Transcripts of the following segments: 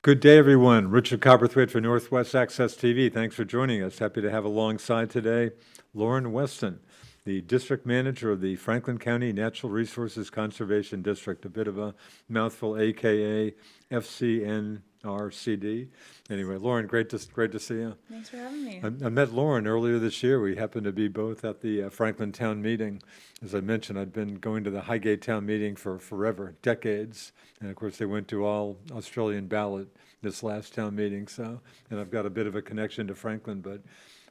Good day, everyone. Richard Cowperthwait for Northwest Access TV. Thanks for joining us. Happy to have alongside today Lauren Weston, the District Manager of the Franklin County Natural Resources Conservation District. A bit of a mouthful, AKA FCNRCD. Anyway, Lauren, great to see you. Thanks for having me. I met Lauren earlier this year. We happened to be both at the Franklin Town meeting. As I mentioned, I'd been going to the Highgate Town meeting for forever, decades. And of course, they went to all Australian ballot this last town meeting. And I've got a bit of a connection to Franklin, but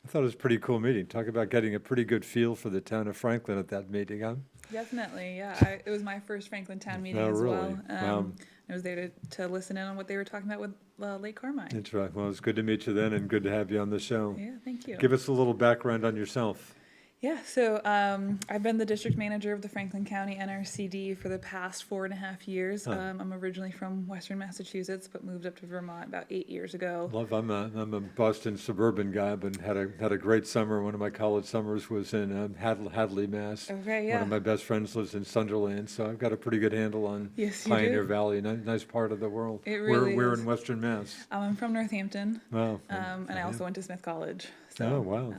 I thought it was a pretty cool meeting. Talk about getting a pretty good feel for the town of Franklin at that meeting, huh? Definitely, yeah. It was my first Franklin Town meeting Oh, as really? well. Wow. I was there to listen in on what they were talking about with Lake Carmine. That's right. Well, it's good to meet you then and good to have you on the show. Yeah, thank you. Give us a little background on yourself. Yeah, so I've been the district manager of the Franklin County NRCD for the past 4.5 years. Huh. I'm originally from Western Massachusetts, but moved up to Vermont about 8 years ago. I'm a Boston suburban guy, but had a great summer. One of my college summers was in Hadley, Mass. Okay, yeah. One of my best friends lives in Sunderland, so I've got a pretty good handle on Yes, you Pioneer do. Valley, nice part of the world. It really We're is. in Western Mass. I'm from Northampton, Wow. and I also went to Smith College. So, Oh, wow.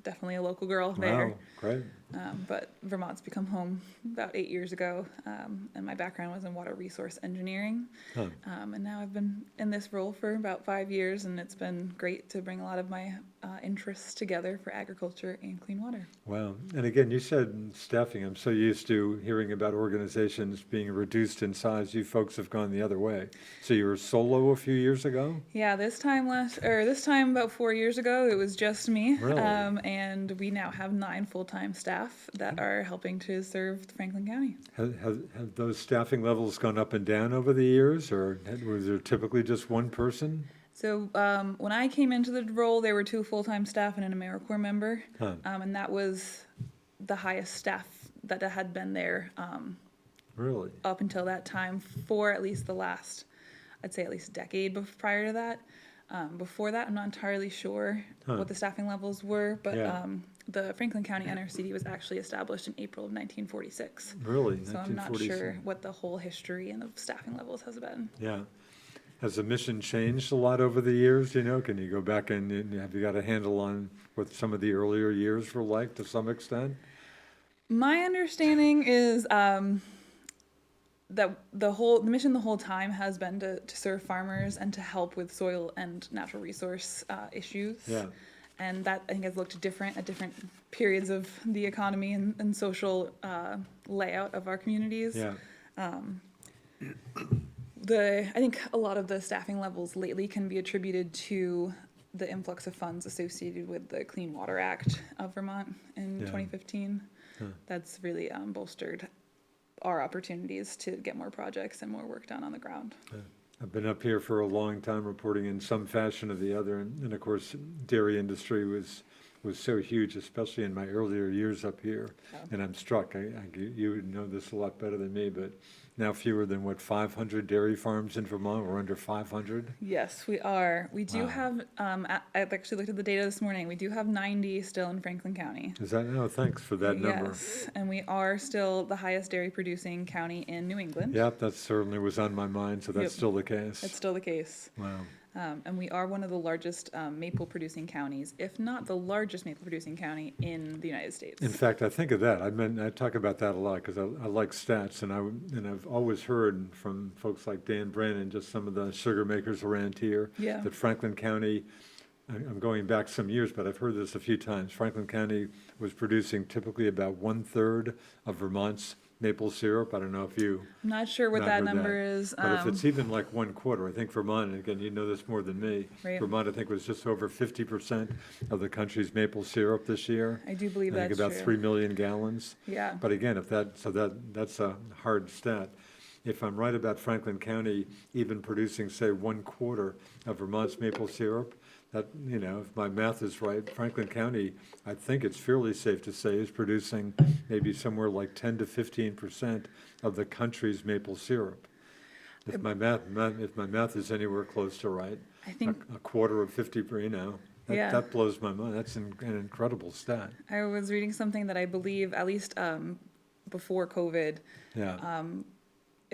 Definitely a local girl there. Wow, great. But Vermont's become home about 8 years ago, and my background was in water resource engineering. Huh. And now I've been in this role for about 5 years, and it's been great to bring a lot of my interests together for agriculture and clean water. Wow. And again, you said staffing. I'm so used to hearing about organizations being reduced in size. You folks have gone the other way. So you were solo a few years ago? Yeah, this time about 4 years ago, it was just me. Really? And we now have 9 full-time staff that are helping to serve Franklin County. Have those staffing levels gone up and down over the years, or was there typically just one person? So when I came into the role, there were 2 full-time staff and an AmeriCorps member, Huh. and that was the highest staff that had been there Really? up until that time for at least I'd say at least a decade prior to that. Before that, I'm not entirely sure Huh. what the staffing levels were, but Yeah. the Franklin County NRCD was actually established in April of 1946. Really? So I'm not 1946. sure what the whole history and the staffing levels has been. Yeah. Has the mission changed a lot over the years, Can you go back and have you got a handle on what some of the earlier years were like to some extent? My understanding is that the mission the whole time has been to serve farmers and to help with soil and natural resource issues. Yeah. And that, I think, has looked different at different periods of the economy and social layout of our communities. Yeah. I think a lot of the staffing levels lately can be attributed to the influx of funds associated with the Clean Water Act of Vermont in Yeah. 2015. Huh. That's really bolstered our opportunities to get more projects and more work done on the ground. I've been up here for a long time reporting in some fashion or the other, and of course, dairy industry was so huge, especially in my earlier years up here. Yeah. And I'm struck, you would know this a lot better than me, but now fewer than, 500 dairy farms in Vermont? We're under 500? Yes, we are. We do Wow. have, I've actually looked at the data this morning. We do have 90 still in Franklin County. Is that, thanks for that number. Yes, and we are still the highest dairy producing county in New England. Yep, that certainly was on my mind, so that's Yep. still the case. That's still the case. Wow. And we are one of the largest maple producing counties, if not the largest maple producing county in the United States. In fact, I think of that. I talk about that a lot because I like stats, and I've always heard from folks like Dan Brannon, just some of the sugar makers around here, Yeah. that Franklin County, I'm going back some years, but I've heard this a few times. Franklin County was producing typically about 1/3 of Vermont's maple syrup. I don't know if you I'm not sure what not that heard number that. is. But if it's even like 1/4, I think Vermont, and again, you know this more than me, Right. Vermont, I think, was just over 50% of the country's maple syrup this year. I do believe I think that's about true. 3 million gallons. Yeah. But again, that's a hard stat. If I'm right about Franklin County even producing, say, 1/4 of Vermont's maple syrup, that, if my math is right, Franklin County, I think it's fairly safe to say, is producing maybe somewhere like 10 to 15% of the country's maple syrup. If my math is anywhere close to right, I think a quarter of 50, Yeah. that blows my mind. That's an incredible stat. I was reading something that I believe, at least before COVID, Yeah.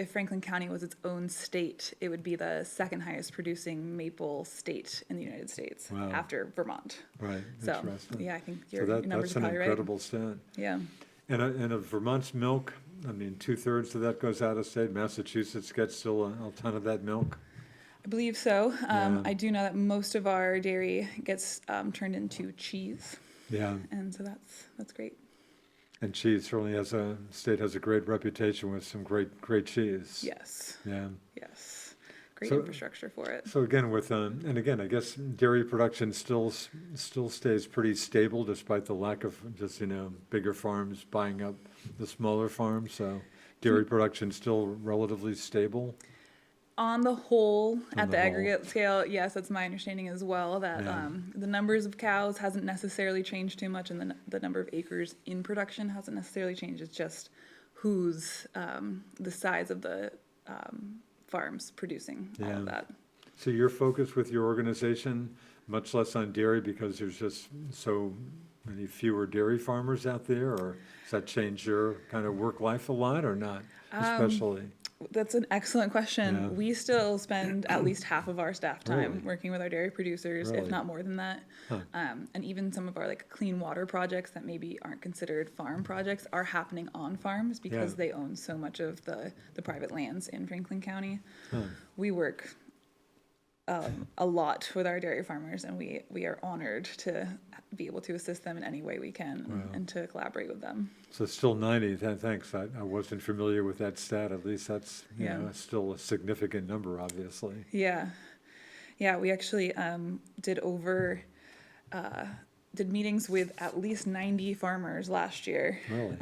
if Franklin County was its own state, it would be the second highest producing maple state in the United States Wow. after Vermont. Right, So, interesting. yeah, I think So your numbers that's are an probably right. incredible stat. Yeah. And of Vermont's milk, I mean, 2/3 of that goes out of state. Massachusetts gets still a ton of that milk. I believe so. Yeah. I do know that most of our dairy gets turned into cheese, Yeah, and so that's great. and cheese certainly state has a great reputation with some great cheese. Yes, Yeah. yes, great So- infrastructure for it. So again, and again, I guess dairy production still stays pretty stable despite the lack of just, bigger farms buying up the smaller farms. So dairy production still relatively stable. On the whole, On at the the whole. aggregate scale, yes, that's my understanding as well, that Yeah. the numbers of cows hasn't necessarily changed too much, and the number of acres in production hasn't necessarily changed. It's just who's the size of the farms producing all Yeah. of that. So your focus with your organization, much less on dairy because there's just so many fewer dairy farmers out there, or does that change your kind of work life a lot or not, especially? That's an excellent question. Yeah. We still spend at least half of our staff time Really? working with our dairy producers, Really? if not more than that. Huh. And even some of our like clean water projects that maybe aren't considered farm projects are happening on farms because Yeah. they own so much of the private lands in Franklin County. Huh. We work a lot with our dairy farmers, and we are honored to be able to assist them in any way we can Wow. and to collaborate with them. So still 90, thanks. I wasn't familiar with that stat. At least that's, Yeah. still a significant number, obviously. Yeah, yeah. We actually did meetings with at least 90 farmers last year, Really?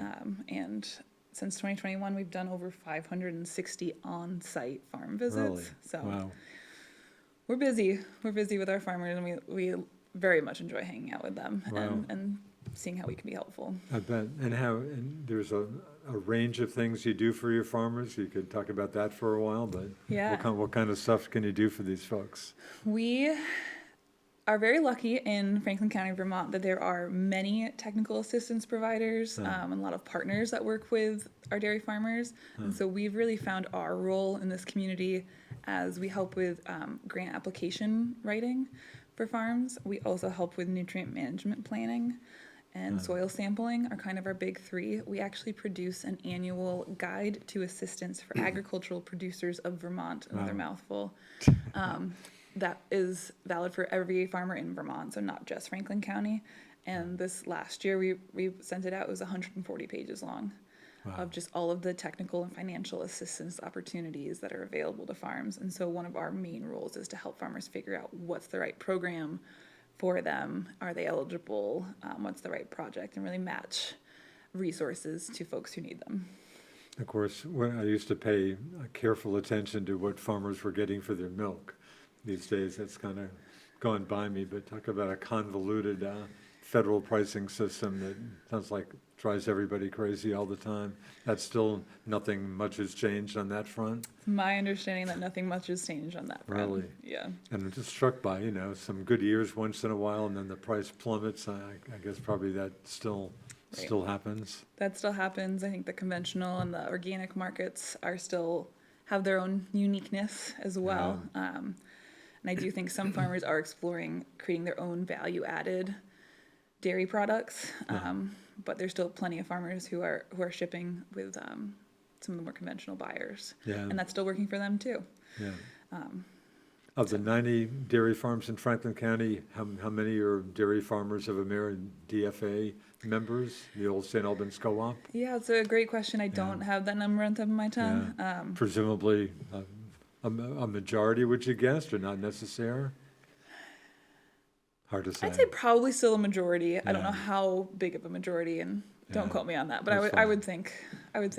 and since 2021, we've done over 560 on-site farm visits. Really? So Wow. we're busy. We're busy with our farmers, and we very much enjoy hanging out with them Wow. and seeing how we can be helpful. I bet. And there's a range of things you do for your farmers. You could talk about that for a while, but Yeah. what kind of stuff can you do for these folks? We are very lucky in Franklin County, Vermont, that there are many technical assistance providers and a lot of partners that work with our dairy farmers. And so we've really found our role in this community as we help with grant application writing for farms. We also help with nutrient management planning and soil sampling are kind of our big three. We actually produce an annual guide to assistance for agricultural producers of Vermont, another Wow. mouthful. That is valid for every farmer in Vermont, so not just Franklin County. And this last year, we sent it out. It was 140 pages long Wow. of just all of the technical and financial assistance opportunities that are available to farms. And so one of our main roles is to help farmers figure out what's the right program for them. Are they eligible? What's the right project? And really match resources to folks who need them. Of course, when I used to pay careful attention to what farmers were getting for their milk. These days, that's kind of gone by me, but talk about a convoluted federal pricing system that sounds like drives everybody crazy all the time. That's still nothing much has changed on that front. My understanding that nothing much has changed on that front. Really? Yeah. And I'm just struck by, some good years once in a while, and then the price plummets. I guess probably that still happens. That still happens. I think the conventional and the organic markets have their own uniqueness as well. And I do think some farmers are exploring creating their own value-added dairy products, but there's still plenty of farmers who are shipping with some of the more conventional buyers, Yeah. and that's still working for them too. Yeah. Of the 90 dairy farms in Franklin County, how many are dairy farmers of American DFA members, the old St. Albans Co-op? Yeah, it's a great question. I don't have that number on top of my tongue. Presumably a majority, would you guess, or not necessary? Hard to say. I'd say probably still a majority. I don't Yeah. know how big of a majority, and don't Yeah. quote me on that. But That's I would think. I'd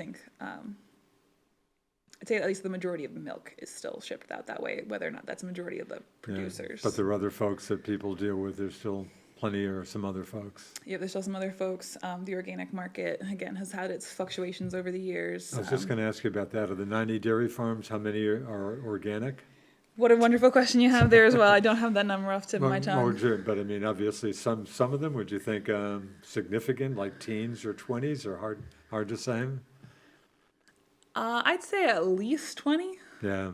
say at least the majority of the milk is still shipped out that way, whether or not that's a majority of the Yeah. producers. But there are other folks that people deal with. There's still plenty, or some other folks. Yeah, there's still some other folks. The organic market, again, has had its fluctuations over the years. I was just going to ask you about that. Of the 90 dairy farms, how many are organic? What a wonderful question you have there as well. I don't have that number off the tip of my Well, tongue. sure, but I mean, obviously, some of them, would you think significant, like teens or 20s, or hard to say? I'd say at least 20. Yeah.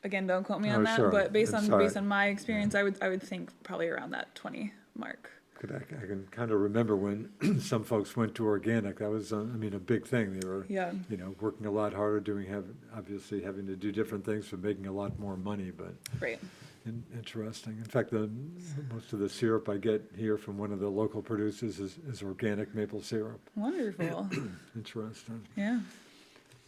Again, don't quote me on Oh, that, sure. but based It's on all based right. on my experience, I would think probably around that 20 mark. I can kind of remember when some folks went to organic. That was, I mean, a big thing. They were, Yeah. working a lot harder, obviously having to do different things for making a lot more money, but Right. interesting. In fact, most of the syrup I get here from one of the local producers is organic maple syrup. Wonderful. Interesting. Yeah.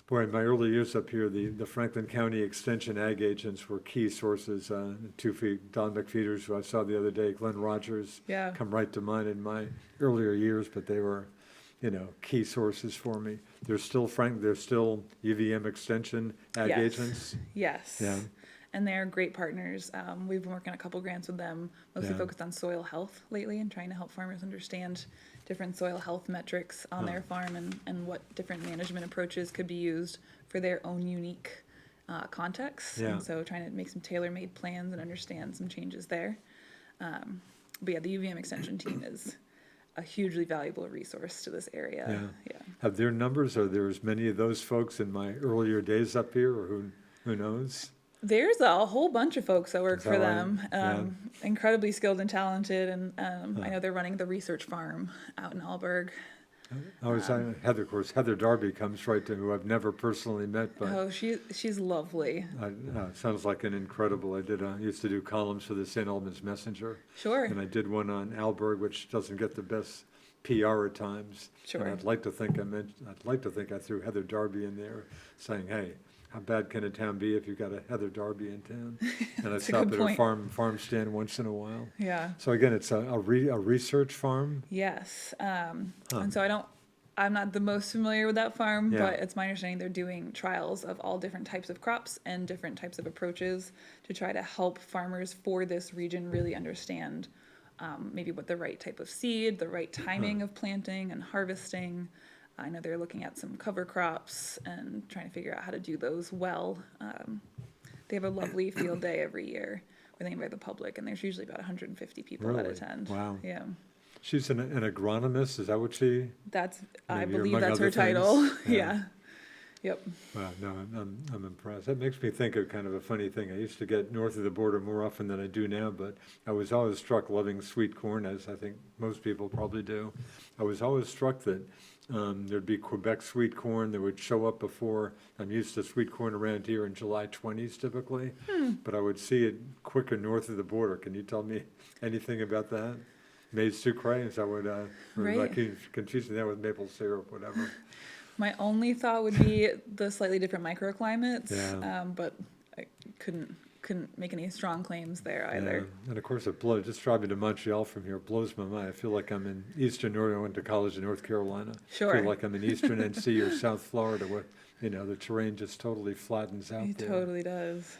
Boy, in my early years up here, the Franklin County Extension ag agents were key sources. Don McFeeters, who I saw the other day, Glenn Rogers, Yeah. come right to mind in my earlier years, but they were, key sources for me. There's still UVM Extension ag Yes. agents. Yes. Yeah. And they're great partners. We've been working on a couple grants with them, mostly Yeah. focused on soil health lately and trying to help farmers understand different soil health metrics on their farm and what different management approaches could be used for their own unique context. Yeah. And so trying to make some tailor-made plans and understand some changes there. But yeah, the UVM extension team is a hugely valuable resource to this area. Yeah. Yeah. Have their numbers, are there as many of those folks in my earlier days up here, or who knows? There's a whole bunch of folks that work Is for that them, right? Yeah. incredibly skilled and talented, and I know they're running the research farm out in Alberg. Of course, Heather Darby comes right to, who I've never personally met, but Oh, she's lovely. sounds like an incredible. I used to do columns for the St. Albans Messenger, Sure, and I did one on Alberg, which doesn't get the best PR at times. Sure. And I'd like to think I threw Heather Darby in there, saying, "Hey, how bad can a town be if you've got a Heather Darby in town?" And I That's a stop good at point. her farm stand once in a while. yeah, So again, it's a research farm. yes. And so I'm not the most familiar with that farm, Yeah. but it's my understanding they're doing trials of all different types of crops and different types of approaches to try to help farmers for this region really understand maybe what the right type of seed, the right timing of planting and harvesting. I know they're looking at some cover crops and trying to figure out how to do those well. They have a lovely field day every year where they invite the public, and there's usually about 150 people that Really? attend. Wow. Yeah. She's an agronomist, is that what she? I Maybe believe among that's her other things. title. Yeah. Yeah. Yep. Wow, no, I'm impressed. That makes me think of kind of a funny thing. I used to get north of the border more often than I do now, but I was always struck, loving sweet corn, as I think most people probably do. I was always struck that there'd be Quebec sweet corn that would show up before. I'm used to sweet corn around here in July 20s typically, but I would see it quicker north of the border. Can you tell me anything about that? Maize sucre, is that what, or am I Right. confusing that with maple syrup, whatever? My only thought would be the slightly different microclimates, Yeah. but I couldn't make any strong claims there either. Yeah. And of course, it blows. Just driving to Montreal from here blows my mind. I feel like I'm in Eastern North. I went to college in North Carolina. I Sure. feel like I'm in Eastern NC or South Florida, where the terrain just totally flattens out It there. totally does.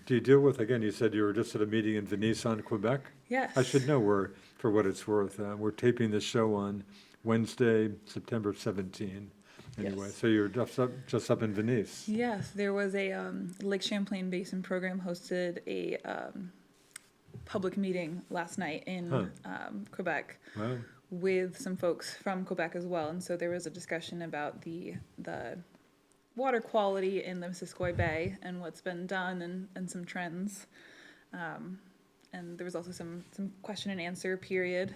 Do you deal with, again, you said you were just at a meeting in Venison, Quebec? Yes. I should know for what it's worth. We're taping this show on Wednesday, September 17. Anyway, Yes. so you're just up in Venice. Yes, there was a Lake Champlain Basin program hosted a public meeting last night in Quebec Wow. with some folks from Quebec as well, and so there was a discussion about the water quality in the Missisquoi Bay and what's been done and some trends. And there was also some question and answer period.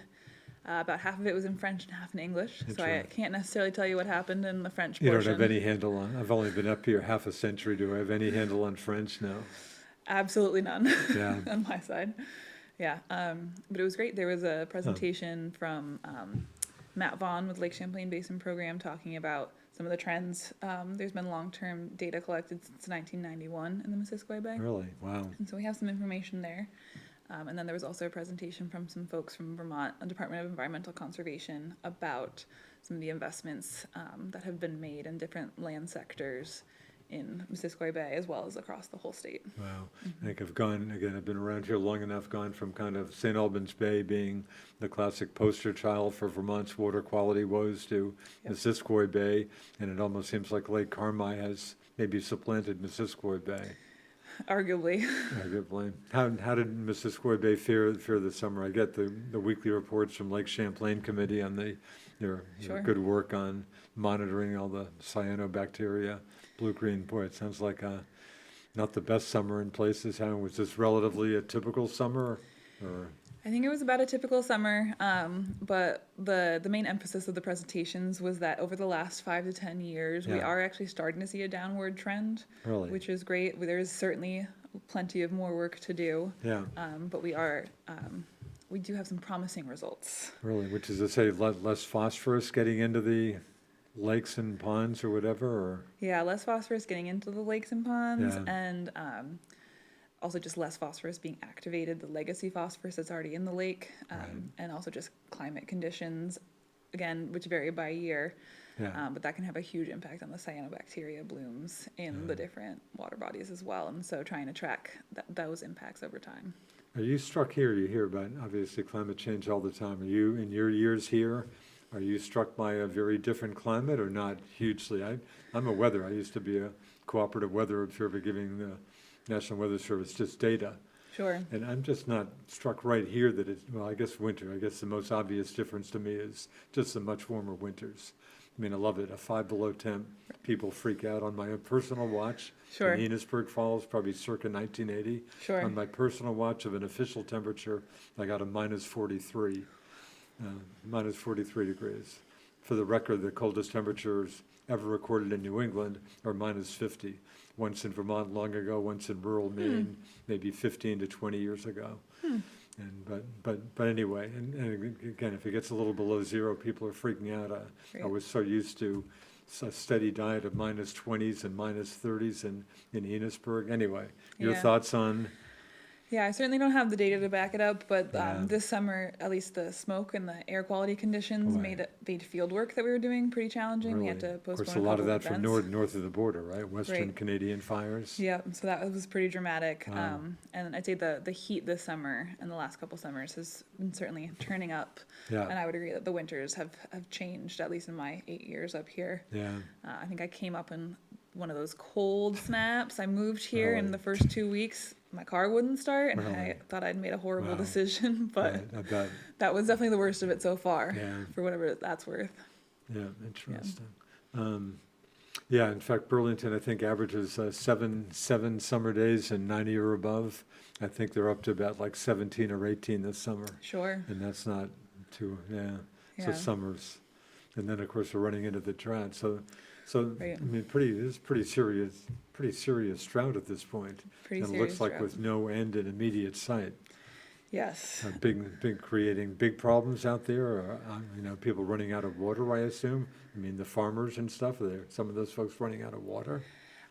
About half of it was in French and half in English, so I Interesting. can't necessarily tell you what happened in the French You portion. don't have any handle on, I've only been up here half a century. Do I have any handle on French now? Absolutely none Yeah. on my side. Yeah, but it was great. There was a presentation from Matt Vaughn with Lake Champlain Basin Program talking about some of the trends. There's been long-term data collected since 1991 in the Missisquoi Bay. Really? Wow. And so we have some information there. And then there was also a presentation from some folks from Vermont, Department of Environmental Conservation, about some of the investments that have been made in different land sectors in Missisquoi Bay as well as across the whole state. Wow. I think I've been around here long enough, gone from kind of St. Albans Bay being the classic poster child for Vermont's water quality woes to Yep. Missisquoi Bay, and it almost seems like Lake Carmi has maybe supplanted Missisquoi Bay. Arguably. Arguably. How did Missisquoi Bay fare this summer? I get the weekly reports from Lake Champlain Committee on their Sure. good work on monitoring all the cyanobacteria. Blue-green, boy, it sounds like not the best summer in places. How was this relatively a typical summer? Or I think it was about a typical summer, but the main emphasis of the presentations was that over the last 5 to 10 years, we Yeah. are actually starting to see a downward trend, Really? which is great. There's certainly plenty of more work to do, Yeah, but we do have some promising results. really, which is to say less phosphorus getting into the lakes and ponds or whatever, or? Yeah, less phosphorus getting into the lakes and ponds, Yeah. and also just less phosphorus being activated, the legacy phosphorus that's already in the lake, Right. and also just climate conditions, again, which vary by year. Yeah. But that can have a huge impact on the cyanobacteria blooms in the different water bodies as well. And so trying to track those impacts over time. Are you struck here? You hear about, obviously, climate change all the time. Are you, in your years here, are you struck by a very different climate or not hugely? I'm a weather. I used to be a cooperative weather observer giving the National Weather Service just data. Sure. And I'm just not struck right here that it's, well, I guess winter. I guess the most obvious difference to me is just the much warmer winters. I mean, I love it. A 5 below temp, people freak out. On my own personal watch, Sure. in Enosburg Falls, probably circa 1980. Sure. On my personal watch of an official temperature, I got a minus 43 degrees. For the record, the coldest temperatures ever recorded in New England are minus 50. Once in Vermont long ago, once in rural Maine, maybe 15 to 20 years ago. And but anyway, and again, if it gets a little below zero, people are freaking out. I Right. was so used to a steady diet of minus 20s and minus 30s in Enosburg. Anyway, your Yeah. thoughts on? Yeah, I certainly don't have the data to back it up, but Yeah. this summer, at least the smoke and the air quality conditions Right. made field work that we were doing pretty challenging. We had to Of postpone course, a lot of couple that from events. north of the border, right? Western Right. Canadian fires. Yeah, so that was pretty dramatic. Wow. And I'd say the heat this summer and the last couple summers has been certainly turning up. Yeah. And I would agree that the winters have changed, at least in my 8 years up here. Yeah. I think I came up in one of those cold snaps. I moved here Really? in the first 2 weeks. My car wouldn't start, and I Really? thought I'd made a horrible Wow. decision, but Right, I bet. that was definitely the worst of it so far, Yeah. for whatever that's worth. Yeah, interesting. Yeah, in fact, Burlington, I think, averages seven summer days and 90 or above. I think they're up to about like 17 or 18 this summer, Sure. and that's not too, yeah. So Yeah. summers, and then of course we're running into the drought. So Right. I mean, it's pretty serious drought at this point. Pretty And it serious looks like drought. with no end in immediate sight. Yes. Creating big problems out there, or, people running out of water, I assume. I mean, the farmers and stuff, are there some of those folks running out of water?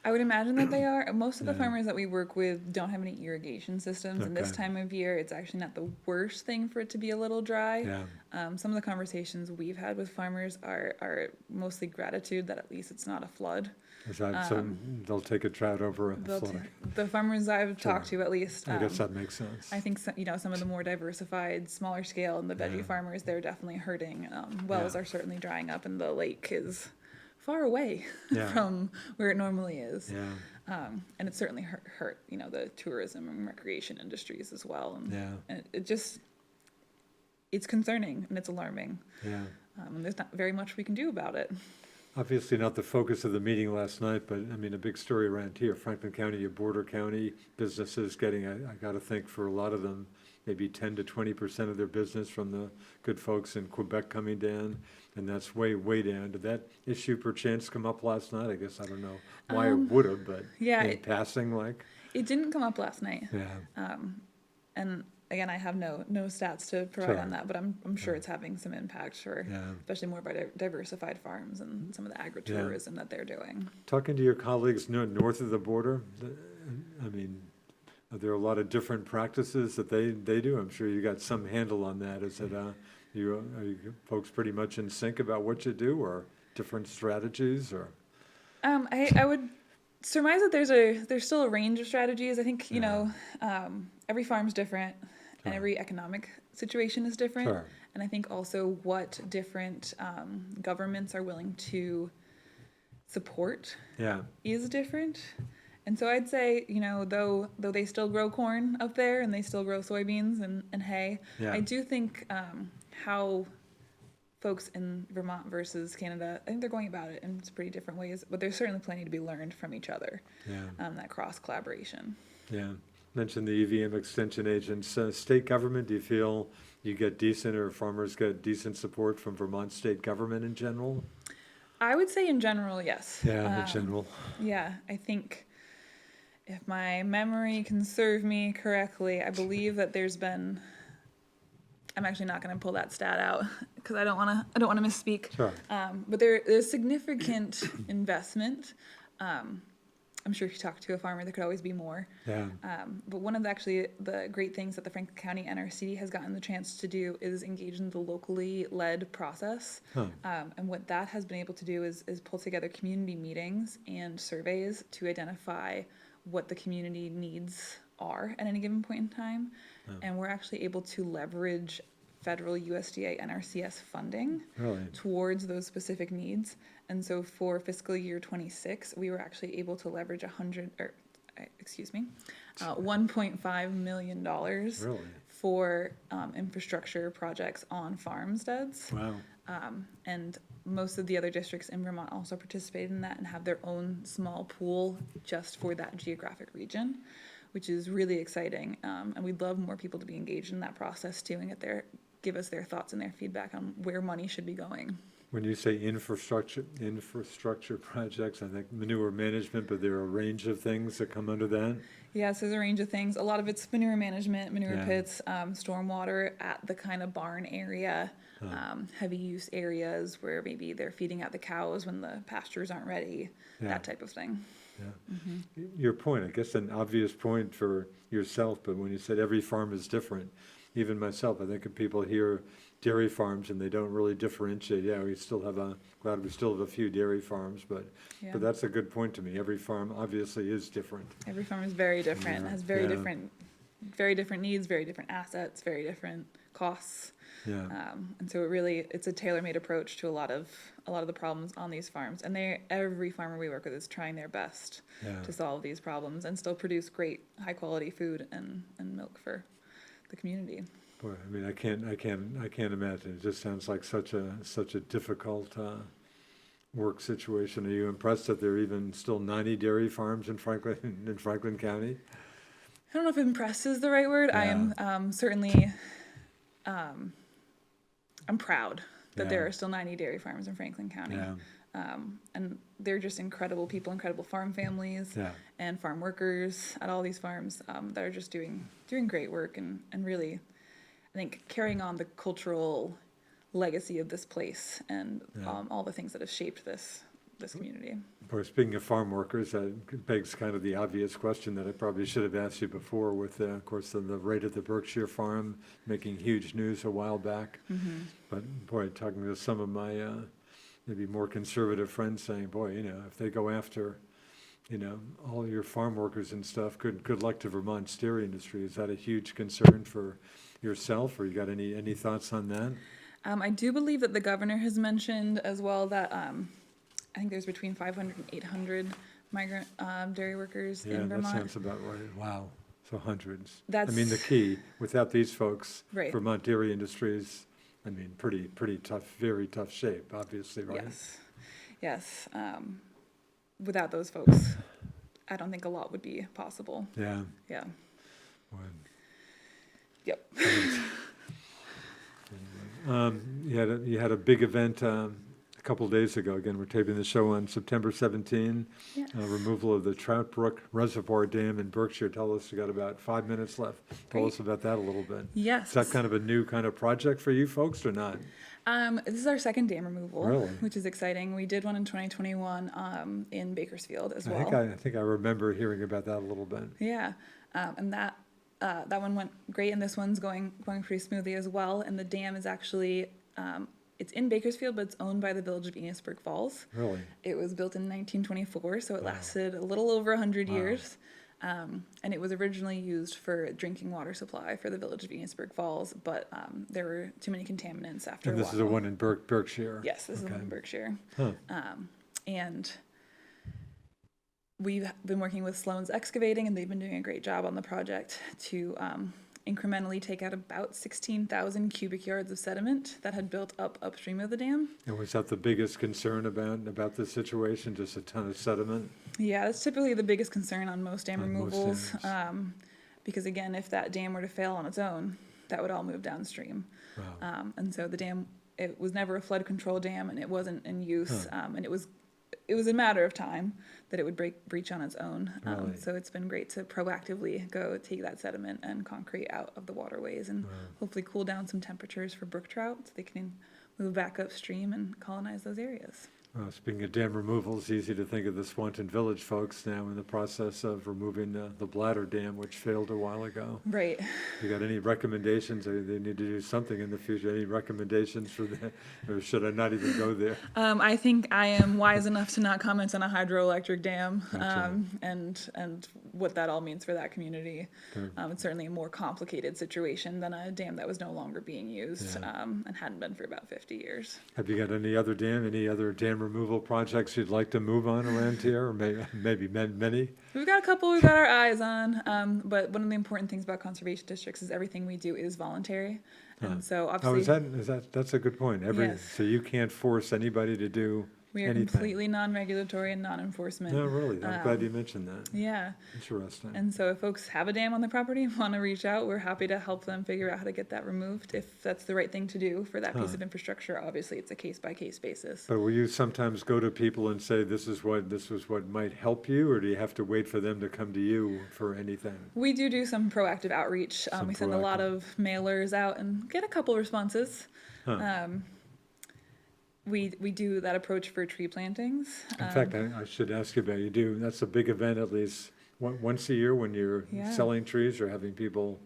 I would imagine that they are. Most of the Yeah. farmers that we work with don't have any irrigation systems, and this Okay. time of year, it's actually not the worst thing for it to be a little dry. Yeah, Some of the conversations we've had with farmers are mostly gratitude that at least it's not a flood. is that, so they'll take a drought over a They'll flood. the farmers I've talked to, at least, I guess that makes sense. I think some of the more diversified, smaller scale, and the veggie Yeah. farmers, they're definitely hurting. Wells Yeah. are certainly drying up, and the lake is far away Yeah. from where it normally is. Yeah, And it certainly hurt the tourism and recreation industries as well. Yeah. And it's concerning and it's alarming. yeah. And there's not very much we can do about it. Obviously not the focus of the meeting last night, but I mean, a big story around here, Franklin County, a border county, businesses getting, I gotta think for a lot of them, maybe 10 to 20% of their business from the good folks in Quebec coming down, and that's way, way down. Did that issue perchance come up last night? I guess I don't know why it would have, but yeah, in passing, like, It didn't come up last night. yeah, And again, I have no stats to provide Sure. on that, but I'm sure it's having some impact for yeah. especially more by diversified farms and some of the agritourism that they're doing. Talking to your colleagues north of the border, I mean, are there a lot of different practices that they do? I'm sure you got some handle on that. Is it, are you folks pretty much in sync about what you do, or different strategies, or? I would surmise that there's still a range of strategies. I think every farm's different, and Sure. every economic situation is different. Sure. And I think also what different governments are willing to support Yeah, is different. And so I'd say, though they still grow corn up there and they still grow soybeans and hay, Yeah. I do think how folks in Vermont versus Canada, I think they're going about it in pretty different ways, but there's certainly plenty to be learned from each other. Yeah. That cross collaboration. Yeah. Mentioned the EVM extension agents. State government, do you feel you get decent or farmers get decent support from Vermont state government in general? I would say in general, yes. Yeah, in general. Yeah, I think if my memory can serve me correctly, I believe that there's been. I'm actually not going to pull that stat out because I don't want to misspeak. Sure. But there's significant investment. I'm sure if you talk to a farmer, there could always be more. Yeah. But one of the great things that the Franklin County NRCD has gotten the chance to do is engage in the locally led process. Huh. And what that has been able to do is pull together community meetings and surveys to identify what the community needs are at any given point in time. Oh. And we're actually able to leverage federal USDA NRCS funding Really? towards those specific needs. And so for fiscal year 26, we were actually able to leverage $1.5 million Really? for infrastructure projects on farmsteads. Wow. And most of the other districts in Vermont also participated in that and have their own small pool just for that geographic region, which is really exciting. And we'd love more people to be engaged in that process too and give us their thoughts and their feedback on where money should be going. When you say infrastructure projects, I think manure management, but there are a range of things that come under that. Yes, there's a range of things. A lot of it's manure management, manure Yeah. pits, stormwater at the kind of barn area, heavy use areas where maybe they're feeding out the cows when the pastures aren't ready, Yeah. that type of thing. Yeah. Your point, I guess an obvious point for yourself, but when you said every farm is different, even myself, I think if people hear dairy farms and they don't really differentiate, glad we still have a few dairy farms, but Yeah. that's a good point to me. Every farm obviously is different. Every farm is very different, Yeah. has very Yeah. different needs, very different assets, very different costs. Yeah. And so it's a tailor-made approach to a lot of the problems on these farms. And every farmer we work with is trying their best Yeah. to solve these problems and still produce great, high-quality food and milk for the community. Boy, I mean, I can't imagine. It just sounds like such a difficult work situation. Are you impressed that there are even still 90 dairy farms in Franklin County? I don't know if impressed is the right word. I Yeah. am certainly, I'm proud that there Yeah. are still 90 dairy farms in Franklin County. Yeah. And they're just incredible people, incredible farm families Yeah. and farm workers at all these farms that are just doing great work and really, I think, carrying on the cultural legacy of this place and Yeah. all the things that have shaped this community. Boy, speaking of farm workers, that begs kind of the obvious question that I probably should have asked you before with, of course, the raid at the Berkshire farm making huge news a while back. Mm-hmm. But boy, talking to some of my maybe more conservative friends saying, boy, if they go after, all your farm workers and stuff, good luck to Vermont's dairy industry. Is that a huge concern for yourself, or you got any thoughts on that? I do believe that the governor has mentioned as well that I think there's between 500 and 800 migrant dairy workers Yeah, in that Vermont. sounds about right. Wow. So hundreds. That's- I mean, the key, without these folks, Right. Vermont dairy industries, I mean, pretty tough, very tough shape, obviously, right? Yes. Without those folks, I don't think a lot would be possible. Yeah. Yeah. Would. Yep. You had a big event a couple of days ago. Again, we're taping the show on September 17. Yes. Removal of the Trout Brook Reservoir Dam in Berkshire. Tell us, you got about 5 minutes left. Tell Great. us about that a little bit. Yes. Is that kind of a new kind of project for you folks or not? This is our second dam removal, Really? which is exciting. We did one in 2021 in Bakersfield as well. I think I remember hearing about that a little bit. Yeah, and that one went great, and this one's going pretty smoothly as well. And the dam is actually it's in Bakersfield, but it's owned by the village of Enosburg Falls. Really? It was built in 1924, so it Wow. lasted a little over 100 Wow. years. And it was originally used for drinking water supply for the village of Enosburg Falls, but there were too many contaminants after And a this while. is the one in Berkshire? Yes, this is the Okay. one in Berkshire. Huh. And we've been working with Sloan's Excavating, and they've been doing a great job on the project to incrementally take out about 16,000 cubic yards of sediment that had built up upstream of the dam. And was that the biggest concern about this situation, just a ton of sediment? Yeah, that's typically the biggest concern on most dam On most removals, dams. because again, if that dam were to fail on its own, that would all move downstream. Wow. And so the dam, it was never a flood control dam, and it wasn't in use, and it was a matter of time that it would breach on its own. Really? So it's been great to proactively go take that sediment and concrete out of the waterways and hopefully cool down some temperatures for brook trout so they can move back upstream and colonize those areas. Well, speaking of dam removal, it's easy to think of the Swanton Village folks now in the process of removing the Bladder Dam, which failed a while ago. Right. You got any recommendations? They need to do something in the future. Any recommendations for that? Or should I not even go there? I think I am wise enough to not comment on a hydroelectric dam, Gotcha. and what that all means for that community. Okay. It's certainly a more complicated situation than a dam that was no longer being used, Yeah. and hadn't been for about 50 years. Have you got any other dam removal projects you'd like to move on around here, or maybe many? We've got a couple we've got our eyes on, but one of the important things about conservation districts is everything we do is voluntary. And so Oh, obviously that's a good point. Yes. So you can't force anybody to do we are anything. completely non-regulatory and non-enforcement. No, really, I'm glad you mentioned that. Yeah. Interesting. And so if folks have a dam on the property and want to reach out, we're happy to help them figure out how to get that removed if that's the right thing to do for that piece of infrastructure. Obviously, it's a case-by-case basis. But will you sometimes go to people and say, this is what might help you, or do you have to wait for them to come to you for anything? We do some proactive outreach. We send a lot of mailers out and get a couple responses. We do that approach for tree plantings. In fact, I should ask you about, that's a big event at least once a year when you're Yeah. selling trees or having people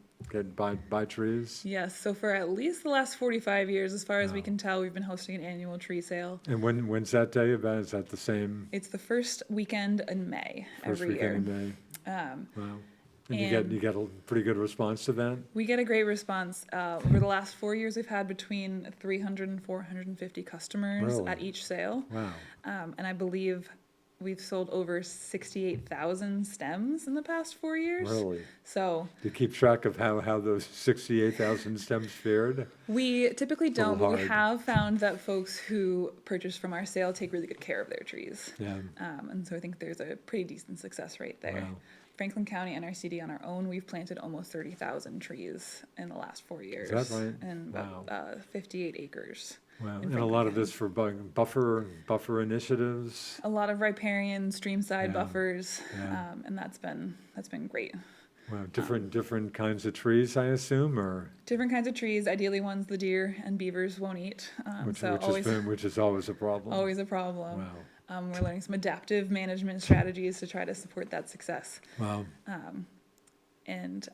buy trees? Yes, so for at least the last 45 years, as far as we can tell, we've been hosting an annual tree sale. And when's that day about? Is that the same It's the first weekend in May first every year. weekend in May? Wow. And and- you get a pretty good response to that? We get a great response. Over the last 4 years, we've had between 300 and 450 customers Really? at each sale. Wow. And I believe we've sold over 68,000 stems in the past 4 years. Really? So Do you keep track of how those 68,000 stems fared? we typically Little don't, but we hard. have found that folks who purchase from our sale take really good care of their trees. Yeah. And so I think there's a pretty decent success rate there. Wow. Franklin County NRCD on our own, we've planted almost 30,000 trees in the last 4 years. Is that right? And about 58 acres. Wow. in And a Franklin lot of County. this for buffer initiatives? A lot of riparian streamside Yeah. buffers, Yeah. and that's been great. Wow. Different kinds of trees, I assume, or Different kinds of trees, ideally ones the deer and beavers won't eat. which So always which is always a problem. always a problem. Wow. We're learning some adaptive management strategies to try to support that success. Wow. And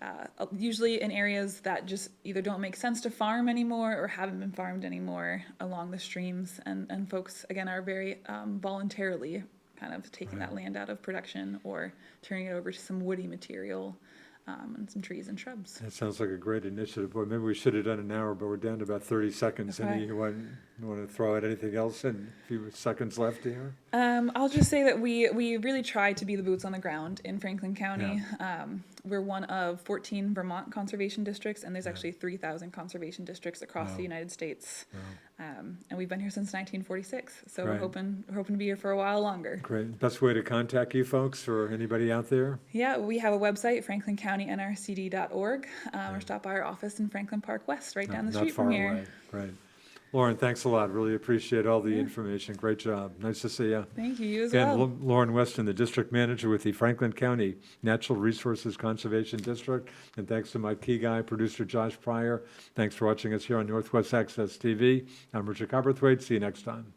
usually in areas that just either don't make sense to farm anymore or haven't been farmed anymore along the streams. And folks, again, are very voluntarily kind of taking that land out of production or turning it over to some woody material and some trees and shrubs. That sounds like a great initiative. Boy, maybe we should have done an hour, but we're down to about 30 seconds. Okay. You want to throw out anything else in a few seconds left here? I'll just say that we really try to be the boots on the ground in Franklin County. We're one of 14 Vermont conservation districts, and there's actually 3,000 conservation districts across Wow. the United States. Wow. And we've been here since 1946, so Right. we're hoping to be here for a while longer. Great. Best way to contact you folks or anybody out there? Yeah, we have a website, franklincountynrcd.org, or stop by our office in Franklin Park West, right down the Not street far from here. away. Great. Lauren, thanks a lot. Really appreciate all the information. Great job. Nice to see you. Thank you, you as Again, well. Lauren Weston, the district manager with the Franklin County Natural Resources Conservation District. And thanks to my key guy, producer Josh Pryor. Thanks for watching us here on Northwest Access TV. I'm Richard Cowperthwait. See you next time.